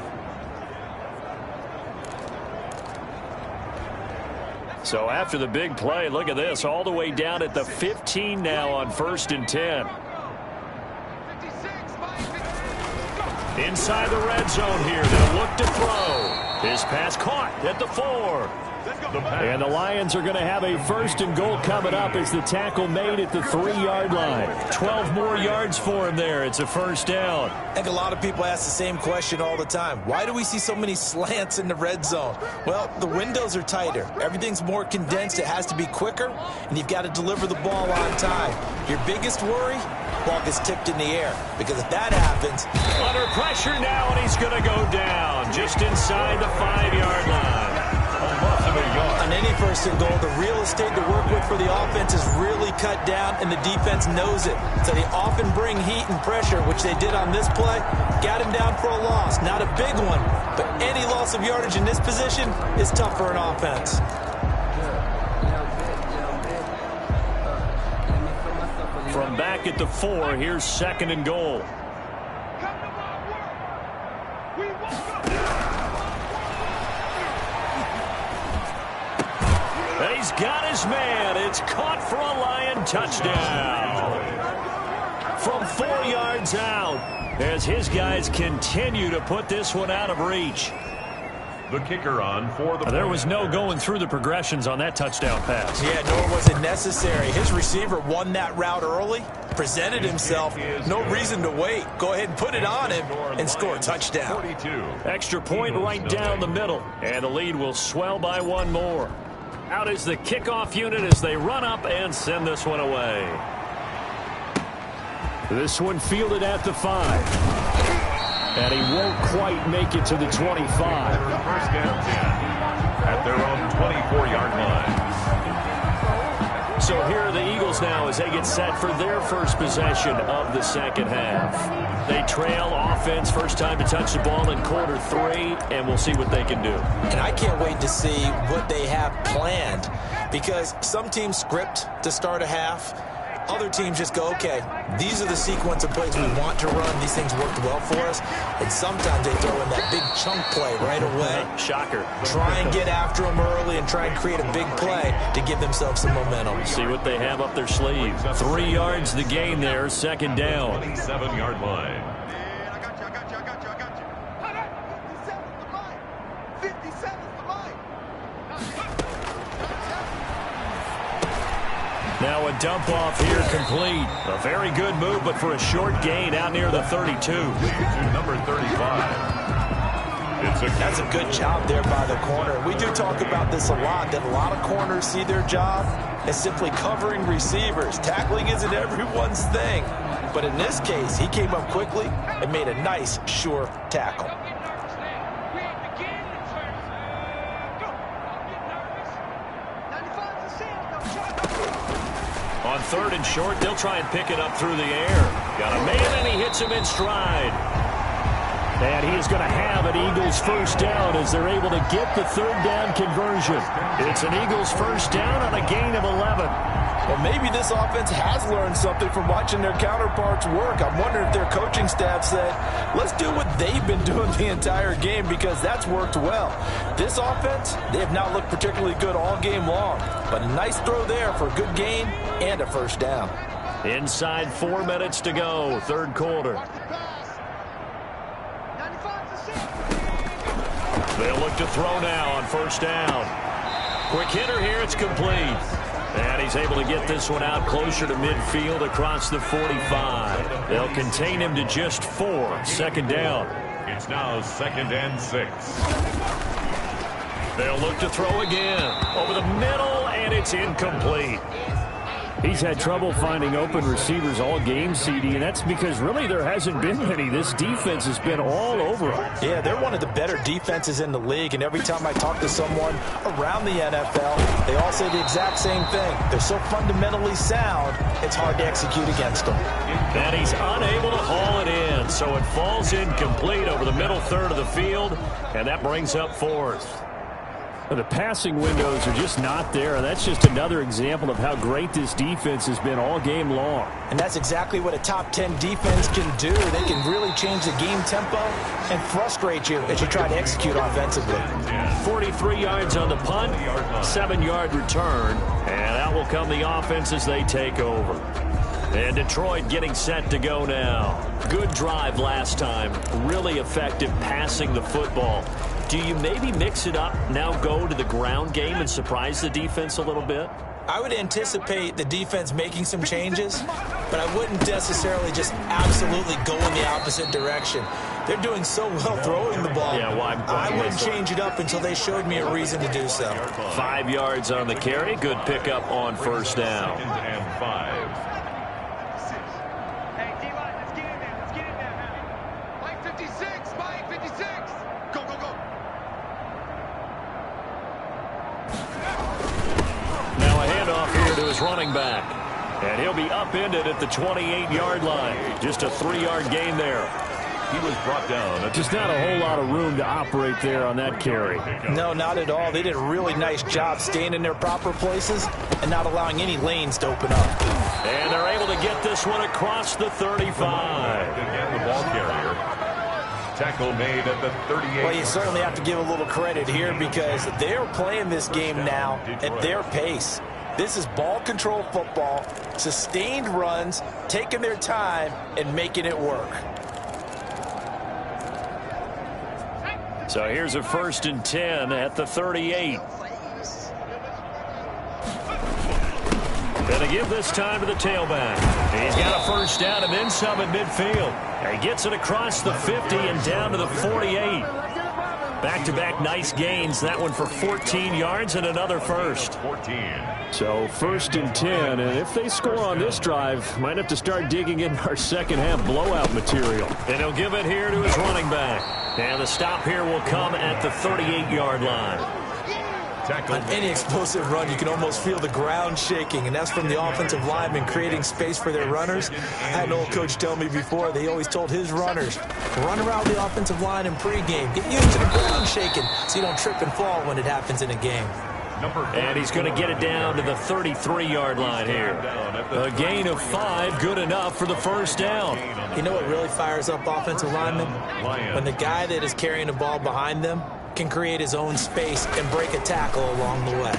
So after the big play, look at this, all the way down at the 15 now on 1st and 10. Inside the red zone here, they'll look to throw. His pass caught at the 4. And the Lions are going to have a 1st and goal coming up as the tackle made at the 3-yard line. 12 more yards for him there. It's a 1st down. I think a lot of people ask the same question all the time. Why do we see so many slants in the red zone? Well, the windows are tighter. Everything's more condensed. It has to be quicker, and you've got to deliver the ball on time. Your biggest worry? Ball gets tipped in the air, because if that happens... Under pressure now, and he's going to go down just inside the 5-yard line. On any 1st and goal, the real estate to work with for the offense is really cut down, and the defense knows it. So they often bring heat and pressure, which they did on this play. Got him down for a loss. Not a big one, but any loss of yardage in this position is tough for an offense. From back at the 4, here's 2nd and goal. And he's got his man. It's caught for a Lion touchdown. From 4 yards out, as his guys continue to put this one out of reach. The kicker on for the... There was no going through the progressions on that touchdown pass. Yeah, nor was it necessary. His receiver won that route early, presented himself. No reason to wait. Go ahead and put it on him and score a touchdown. 42. Extra point right down the middle. And the lead will swell by 1 more. Out is the kickoff unit as they run up and send this one away. This one fielded at the 5. And he won't quite make it to the 25. 1st and 10 at their own 24-yard line. So here are the Eagles now as they get set for their first possession of the 2nd half. They trail offense, first time to touch the ball in Q3, and we'll see what they can do. And I can't wait to see what they have planned, because some teams script to start a half. Other teams just go, okay, these are the sequence of plays we want to run. These things worked well for us. And sometimes they throw in that big chunk play right away. Shocker. Try and get after them early and try and create a big play to give themselves some momentum. See what they have up their sleeve. 3 yards the gain there, 2nd down. 27-yard line. Now a dump off here complete. A very good move, but for a short gain out near the 32. Number 35. That's a good job there by the corner. We do talk about this a lot, that a lot of corners see their job as simply covering receivers. Tackling isn't everyone's thing. But in this case, he came up quickly and made a nice, sure tackle. On 3rd and short, they'll try and pick it up through the air. Got a man, and he hits him in stride. And he is going to have an Eagles 1st down as they're able to get the 3rd down conversion. It's an Eagles 1st down on a gain of 11. Well, maybe this offense has learned something from watching their counterparts work. I'm wondering if their coaching staff said, let's do what they've been doing the entire game, because that's worked well. This offense, they have not looked particularly good all game long. But a nice throw there for a good gain and a 1st down. Inside 4 minutes to go, 3rd quarter. They'll look to throw now on 1st down. Quick hitter here, it's complete. And he's able to get this one out closer to midfield across the 45. They'll contain him to just 4. 2nd down. It's now 2nd and 6. They'll look to throw again. Over the middle, and it's incomplete. He's had trouble finding open receivers all game, CD, and that's because really there hasn't been many. This defense has been all over them. Yeah, they're one of the better defenses in the league, and every time I talk to someone around the NFL, they all say the exact same thing. They're so fundamentally sound, it's hard to execute against them. And he's unable to haul it in. so it falls incomplete over the middle third of the field, and that brings up fourth. The passing windows are just not there, and that's just another example of how great this defense has been all game long. And that's exactly what a top 10 defense can do. They can really change the game tempo and frustrate you as you try to execute offensively. 43 yards on the punt, 7-yard return, and out will come the offense as they take over. And Detroit getting set to go now. Good drive last time. Really effective passing the football. Do you maybe mix it up, now go to the ground game and surprise the defense a little bit? I would anticipate the defense making some changes, but I wouldn't necessarily just absolutely go in the opposite direction. They're doing so well throwing the ball. Yeah, I wouldn't change it up until they showed me a reason to do so. 5 yards on the carry. Good pickup on first down. Second and 5. Hey, D-line, let's get in there. Let's get in there, man. Mike 56, Mike 56. Go, go, go. Now a handoff here to his running back. And he'll be upended at the 28-yard line. Just a 3-yard gain there. He was brought down. Just not a whole lot of room to operate there on that carry. No, not at all. They did a really nice job staying in their proper places and not allowing any lanes to open up. And they're able to get this one across the 35. Again, the ball carrier. Tackle made at the 38. Well, you certainly have to give a little credit here because they're playing this game now at their pace. This is ball control football, sustained runs, taking their time, and making it work. So here's a 1st and 10 at the 38. Gonna give this time to the tailback. He's got a first down and then some at midfield. He gets it across the 50 and down to the 48. Back-to-back nice gains. That one for 14 yards and another first. 14. So 1st and 10, and if they score on this drive, might have to start digging in our second-half blowout material. And he'll give it here to his running back. And the stop here will come at the 38-yard line. On any explosive run, you can almost feel the ground shaking, and that's from the offensive linemen creating space for their runners. I had an old coach tell me before, they always told his runners, run around the offensive line in pregame. Get used to the ground shaking so you don't trip and fall when it happens in a game. And he's going to get it down to the 33-yard line here. A gain of 5, good enough for the first down. You know what really fires up offensive linemen? When the guy that is carrying the ball behind them can create his own space and break a tackle along the way.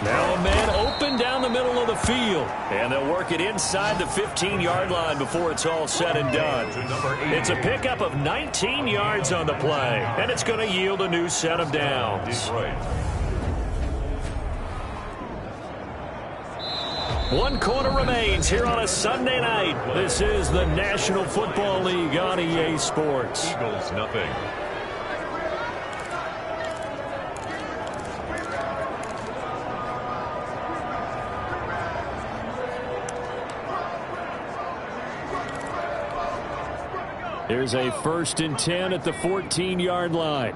Now a man open down the middle of the field. And they'll work it inside the 15-yard line before it's all said and done. It's a pickup of 19 yards on the play. And it's going to yield a new set of downs. 1 quarter remains here on a Sunday night. This is the National Football League on EA Sports. Eagles, nothing. Here's a 1st and 10 at the 14-yard line.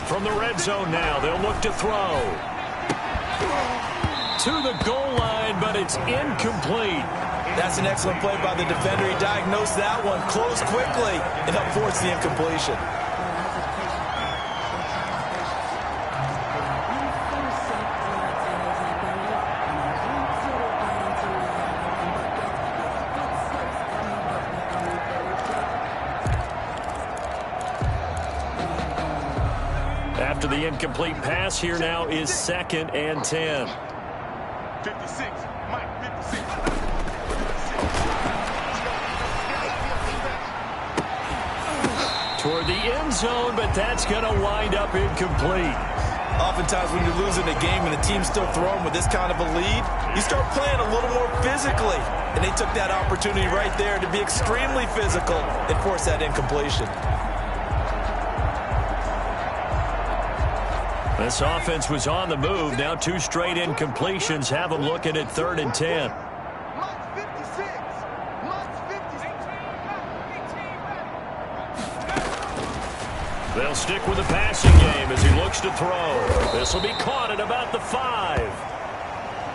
From the red zone now, they'll look to throw. To the goal line, but it's incomplete. That's an excellent play by the defender. He diagnosed that one, closed quickly, and helped force the incompletion. After the incomplete pass, here now is 2nd and 10. 56, Mike 56. Toward the end zone, but that's going to wind up incomplete. Oftentimes when you're losing a game and the team's still throwing with this kind of a lead, you start playing a little more physically. And they took that opportunity right there to be extremely physical and force that incompletion. This offense was on the move. Now 2 straight incompletions have them looking at 3rd and 10. Mike 56. Mike 56. They'll stick with the passing game as he looks to throw. This will be caught at about the 5.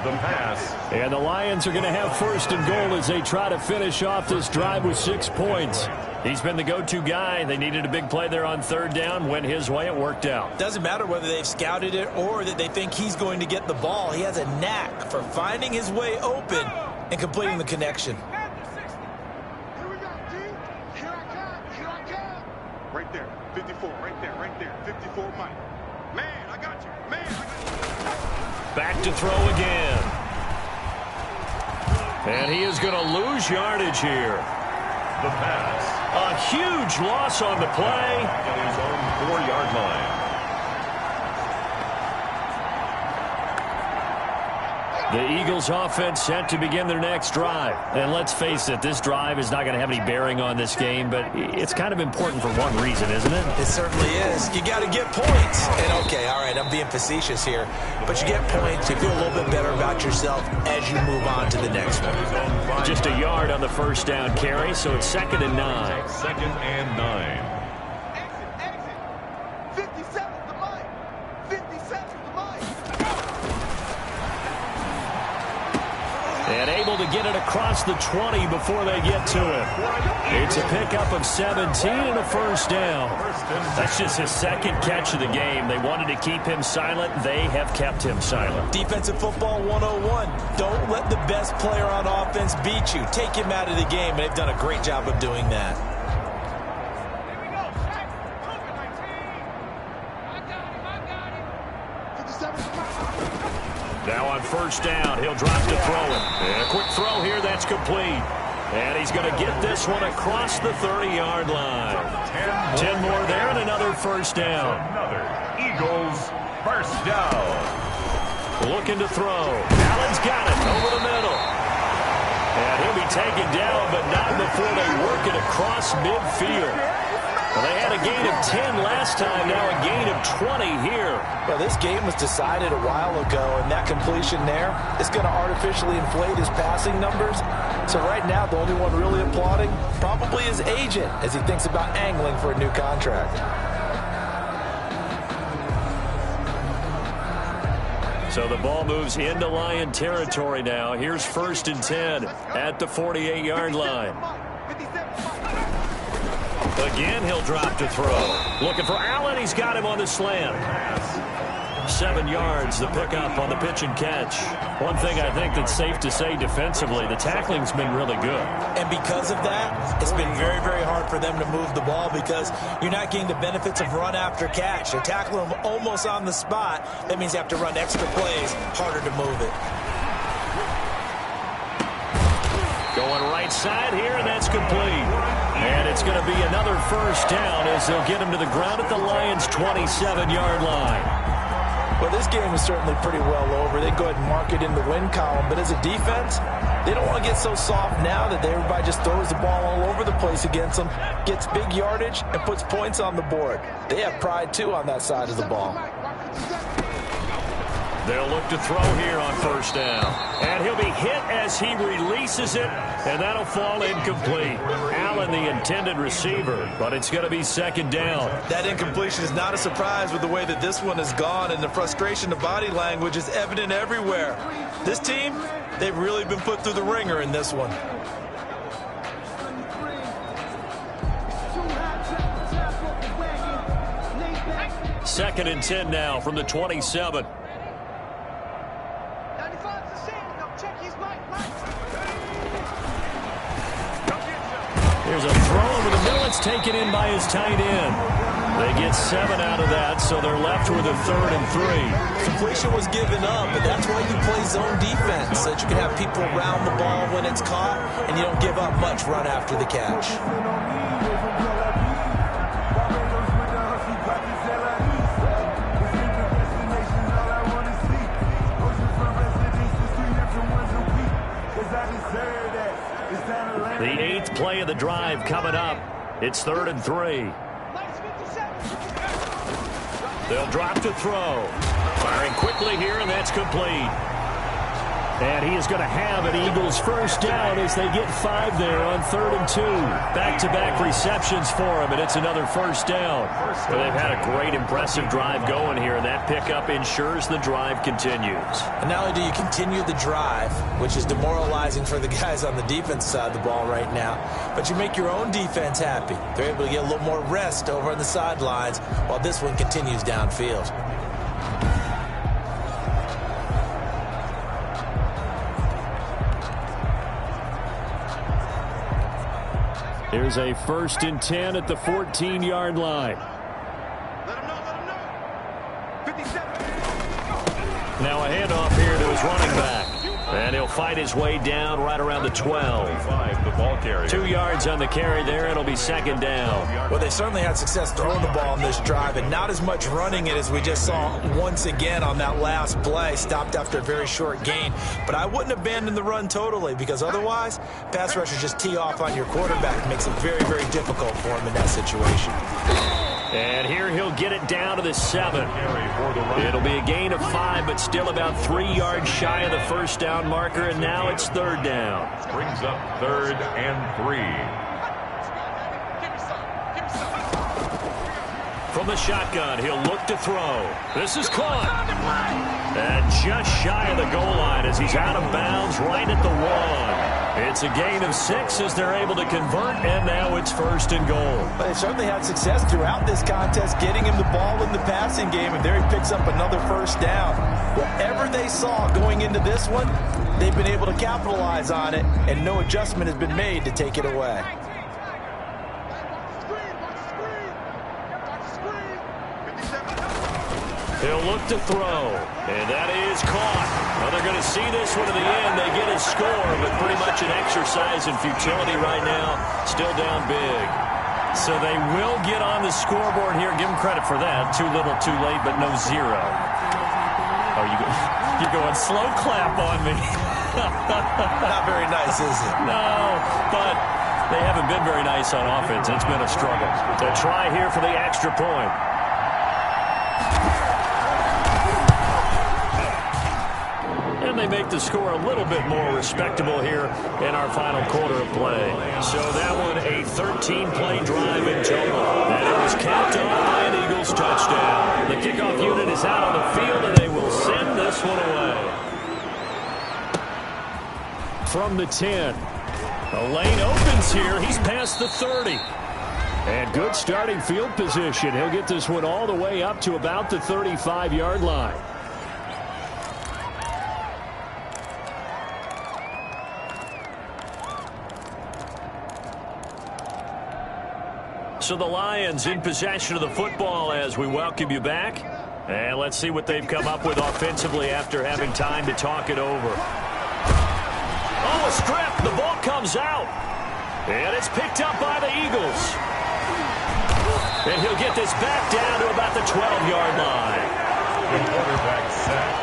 The pass. And the Lions are going to have first and goal as they try to finish off this drive with 6 points. He's been the go-to guy. They needed a big play there on third down. Went his way. It worked out. Doesn't matter whether they've scouted it or that they think he's going to get the ball. He has a knack for finding his way open and completing the connection. Here we go, G. Here I come. Right there, 54, right there, 54, Mike. Man, I got you. Man, I got you. Back to throw again. And he is going to lose yardage here. The pass. A huge loss on the play. At his own 4-yard line. The Eagles offense set to begin their next drive. And let's face it, this drive is not going to have any bearing on this game, but it's kind of important for one reason, isn't it? It certainly is. You got to get points. And okay, all right, I'm being facetious here, but you get points, you feel a little bit better about yourself as you move on to the next one. Just a yard on the first down carry, so it's 2nd and 9. 2nd and 9. Exit. 57's the line. 57's the line. And able to get it across the 20 before they get to it. It's a pickup of 17 and a first down. That's just his 2nd catch of the game. They wanted to keep him silent. They have kept him silent. Defensive football 101. Don't let the best player on offense beat you. Take him out of the game, and they've done a great job of doing that. Here we go. Look at my team. I got him. 57's the line. Now on first down, he'll drop to throw it. And a quick throw here, that's complete. And he's going to get this one across the 30-yard line. 10 more there and another first down. Another Eagles first down. Looking to throw. Allen's got it over the middle. And he'll be taken down, but not before they work it across midfield. Well, they had a gain of 10 last time, now a gain of 20 here. Well, this game was decided a while ago, and that completion there is going to artificially inflate his passing numbers. So right now, the only one really applauding probably his agent as he thinks about angling for a new contract. So the ball moves into Lion territory now. Here's 1st and 10 at the 48-yard line. Again, he'll drop to throw. Looking for Allen. He's got him on the slant. 7 yards, the pickup on the pitch and catch. One thing I think that's safe to say defensively, the tackling's been really good. And because of that, it's been very, very hard for them to move the ball because you're not getting the benefits of run after catch. They're tackling them almost on the spot. That means you have to run extra plays, harder to move it. Going right side here, and that's complete. And it's going to be another first down as they'll get him to the ground at the Lions' 27-yard line. Well, this game is certainly pretty well over. They go ahead and mark it in the win column. But as a defense, they don't want to get so soft now that everybody just throws the ball all over the place against them, gets big yardage, and puts points on the board. They have pride, too, on that side of the ball. They'll look to throw here on first down. And he'll be hit as he releases it, and that'll fall incomplete. Allen, the intended receiver, but it's going to be 2nd down. That incompletion is not a surprise with the way that this one has gone, and the frustration of body language is evident everywhere. This team, they've really been put through the ringer in this one. Second and 10 now from the 27. There's a throw over the middle. It's taken in by his tight end. They get 7 out of that, so they're left with a 3rd and 3. Completion was given up, but that's why you play zone defense, so that you can have people around the ball when it's caught, and you don't give up much run after the catch. The 8th play of the drive coming up. It's 3rd and 3. They'll drop to throw. Firing quickly here, and that's complete. And he is going to have an Eagles first down as they get 5 there on 3rd and 2. Back-to-back receptions for him, and it's another first down. Well, they've had a great, impressive drive going here, and that pickup ensures the drive continues. And not only do you continue the drive, which is demoralizing for the guys on the defense side of the ball right now, but you make your own defense happy. They're able to get a little more rest over on the sidelines while this one continues downfield. Here's a 1st and 10 at the 14-yard line. Let him know. 57. Now a handoff here to his running back. And he'll fight his way down right around the 12. The ball carrier. 2 yards on the carry there. It'll be 2nd down. Well, they certainly had success throwing the ball on this drive, and not as much running it as we just saw once again on that last play. Stopped after a very short gain. But I wouldn't abandon the run totally, because otherwise, pass rushers just tee off on your quarterback. It makes it very, very difficult for him in that situation. And here he'll get it down to the 7. It'll be a gain of 5, but still about 3 yards shy of the first down marker, and now it's 3rd down. Brings up 3rd and 3. From the shotgun, he'll look to throw. This is caught. And just shy of the goal line as he's out of bounds right at the 1. It's a gain of 6 as they're able to convert, and now it's 1st and goal. But they've certainly had success throughout this contest, getting him the ball in the passing game, and there he picks up another first down. Whatever they saw going into this one, they've been able to capitalize on it, and no adjustment has been made to take it away. He'll look to throw, and that is caught. Well, they're going to see this one to the end. They get a score, but pretty much an exercise in futility right now. Still down big. So they will get on the scoreboard here. Give them credit for that. Too little, too late, but no 0. Oh, you're going slow clap on me. Not very nice, is it? No, but they haven't been very nice on offense. It's been a struggle. A try here for the extra point. And they make the score a little bit more respectable here in our final quarter of play. So that one, a 13-play drive in total. And it was capped off by an Eagles touchdown. The kickoff unit is out on the field, and they will send this one away. From the 10. The lane opens here. He's past the 30. And good starting field position. He'll get this one all the way up to about the 35-yard line. So the Lions in possession of the football as we welcome you back. And let's see what they've come up with offensively after having time to talk it over. Oh, a strip. The ball comes out. And it's picked up by the Eagles. And he'll get this back down to about the 12-yard line. The quarterback sack.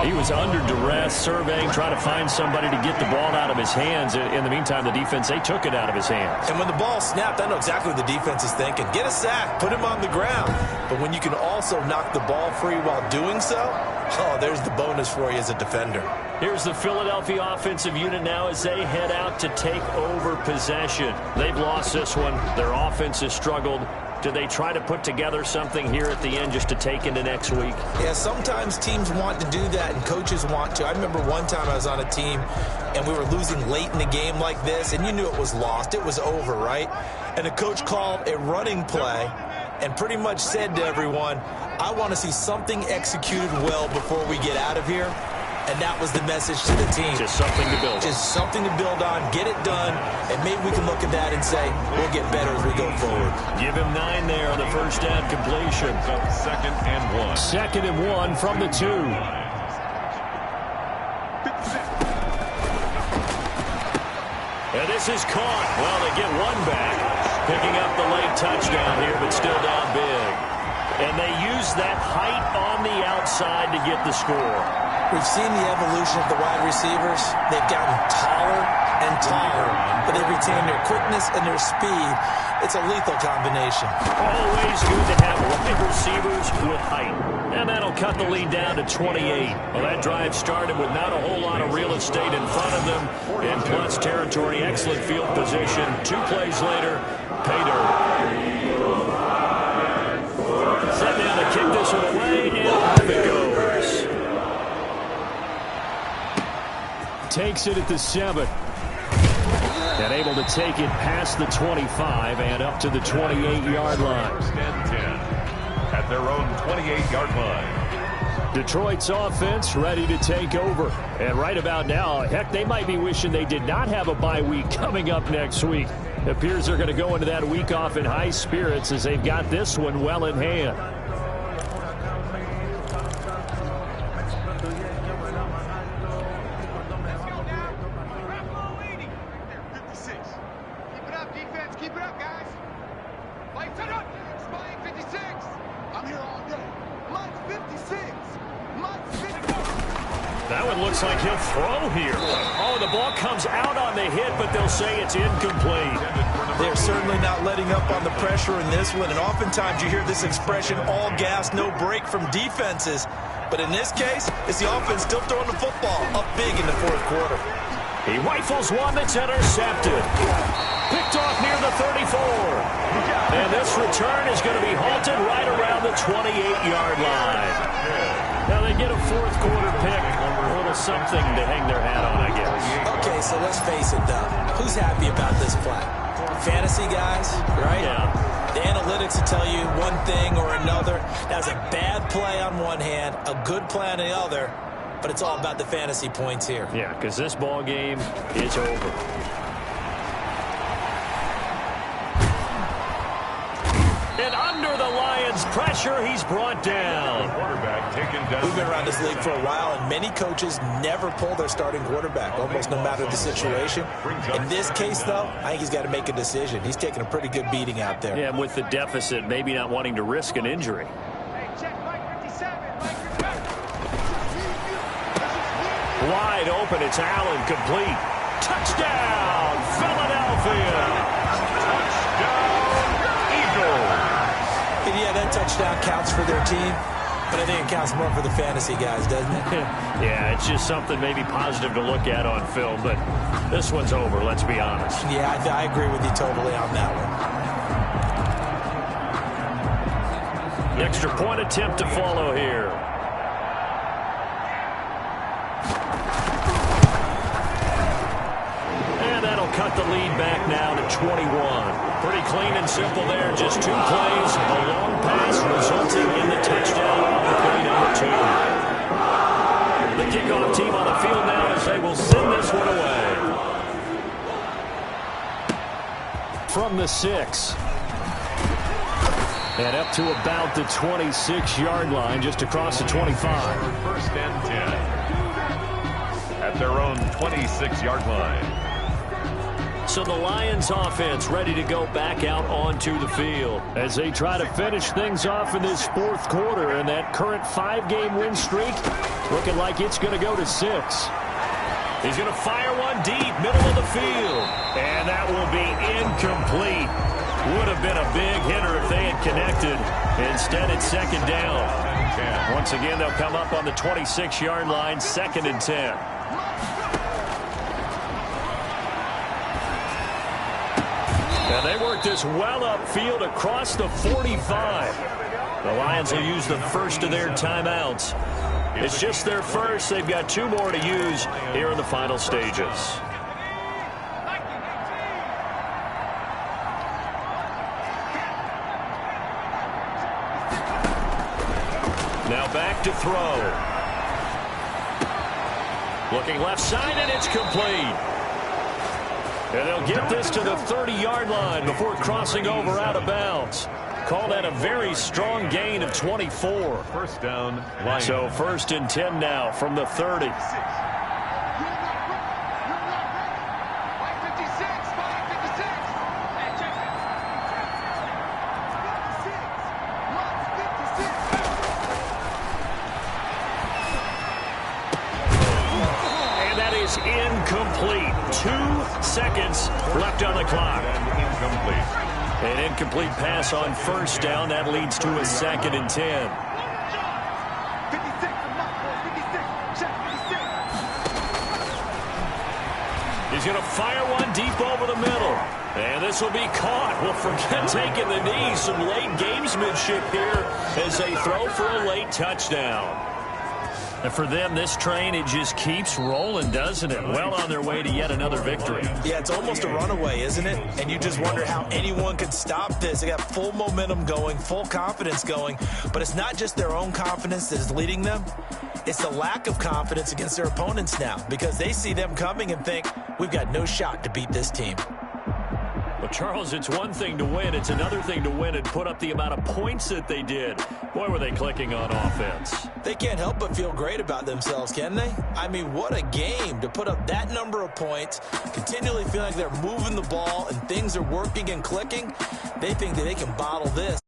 He was under duress, surveying, trying to find somebody to get the ball out of his hands. In the meantime, the defense, they took it out of his hands. And when the ball snapped, I know exactly what the defense is thinking. Get a sack, put him on the ground. But when you can also knock the ball free while doing so, oh, there's the bonus for you as a defender. Here's the Philadelphia offensive unit now as they head out to take over possession. They've lost this one. Their offense has struggled. Do they try to put together something here at the end just to take into next week? Yeah, sometimes teams want to do that and coaches want to. I remember one time I was on a team and we were losing late in the game like this, and you knew it was lost. It was over, right? And the coach called a running play and pretty much said to everyone, I want to see something executed well before we get out of here. And that was the message to the team. Just something to build on. Just something to build on, get it done, and maybe we can look at that and say, we'll get better as we go forward. Give him 9 there on the first down completion. So 2nd and 1. 2nd and 1 from the 2. And this is caught. Well, they get one back. Picking up the late touchdown here, but still down big. And they use that height on the outside to get the score. We've seen the evolution of the wide receivers. They've gotten taller and taller, but they retain their quickness and their speed. It's a lethal combination. Always good to have wide receivers with height. And that'll cut the lead down to 28. Well, that drive started with not a whole lot of real estate in front of them in plus territory. Excellent field position. 2 plays later, pay dirt. Set down to kick this one away, and off it goes. Takes it at the 7. And able to take it past the 25 and up to the 28-yard line. First and 10 at their own 28-yard line. Detroit's offense ready to take over. And right about now, heck, they might be wishing they did not have a bye week coming up next week. It appears they're going to go into that week off in high spirits as they've got this one well in hand. That one looks like he'll throw here. Oh, the ball comes out on the hit, but they'll say it's incomplete. They're certainly not letting up on the pressure in this one, and oftentimes you hear this expression, all gas, no break from defenses. But in this case, it's the offense still throwing the football up big in the fourth quarter. He rifles one that's intercepted. Picked off near the 34. And this return is going to be halted right around the 28-yard line. Now they get a fourth quarter pick. A little something to hang their hat on, I guess. Okay, so let's face it, though. Who's happy about this play? Fantasy guys, right? Yeah. The analytics will tell you one thing or another. That's a bad play on one hand, a good play on the other, but it's all about the fantasy points here. Yeah, because this ball game is over. And under the Lions' pressure, he's brought down. Quarterback taken down. We've been around this league for a while, and many coaches never pull their starting quarterback, almost no matter the situation. In this case, though, I think he's got to make a decision. He's taking a pretty good beating out there. Yeah, and with the deficit, maybe not wanting to risk an injury. Wide open, it's Allen, complete. Touchdown, Philadelphia. And yeah, that touchdown counts for their team, but I think it counts more for the fantasy guys, doesn't it? Yeah, it's just something maybe positive to look at on film, but this one's over, let's be honest. Yeah, I agree with you totally on that one. The extra point attempt to follow here. And that'll cut the lead back now to 21. Pretty clean and simple there. Just 2 plays, a long pass resulting in the touchdown on play number 2. The kickoff team on the field now as they will send this one away. From the 6. And up to about the 26-yard line, just across the 25. First and 10 at their own 26-yard line. So the Lions offense ready to go back out onto the field as they try to finish things off in this fourth quarter, and that current 5-game win streak looking like it's going to go to 6. He's going to fire one deep, middle of the field, and that will be incomplete. Would have been a big hitter if they had connected. Instead, it's second down. Once again, they'll come up on the 26-yard line, 2nd and 10. And they work this well upfield across the 45. The Lions will use the first of their timeouts. It's just their first. They've got 2 more to use here in the final stages. Now back to throw. Looking left side, and it's complete. And they'll get this to the 30-yard line before crossing over out of bounds. Call that a very strong gain of 24. First down, Lions. So 1st and 10 now from the 30. And that is incomplete. 2 seconds left on the clock. And incomplete. An incomplete pass on first down. That leads to a 2nd and 10. 56, check 56. He's going to fire one deep over the middle. And this will be caught. Well, forget taking the knee. Some late gamesmanship here as they throw for a late touchdown. And for them, this train, it just keeps rolling, doesn't it? Well on their way to yet another victory. Yeah, it's almost a runaway, isn't it? And you just wonder how anyone could stop this. They got full momentum going, full confidence going. But it's not just their own confidence that is leading them. It's the lack of confidence against their opponents now, because they see them coming and think, we've got no shot to beat this team. Well, Charles, it's one thing to win. It's another thing to win and put up the amount of points that they did. Boy, were they clicking on offense. They can't help but feel great about themselves, can they? I mean, what a game to put up that number of points, continually feel like they're moving the ball and things are working and clicking. They think that they can bottle this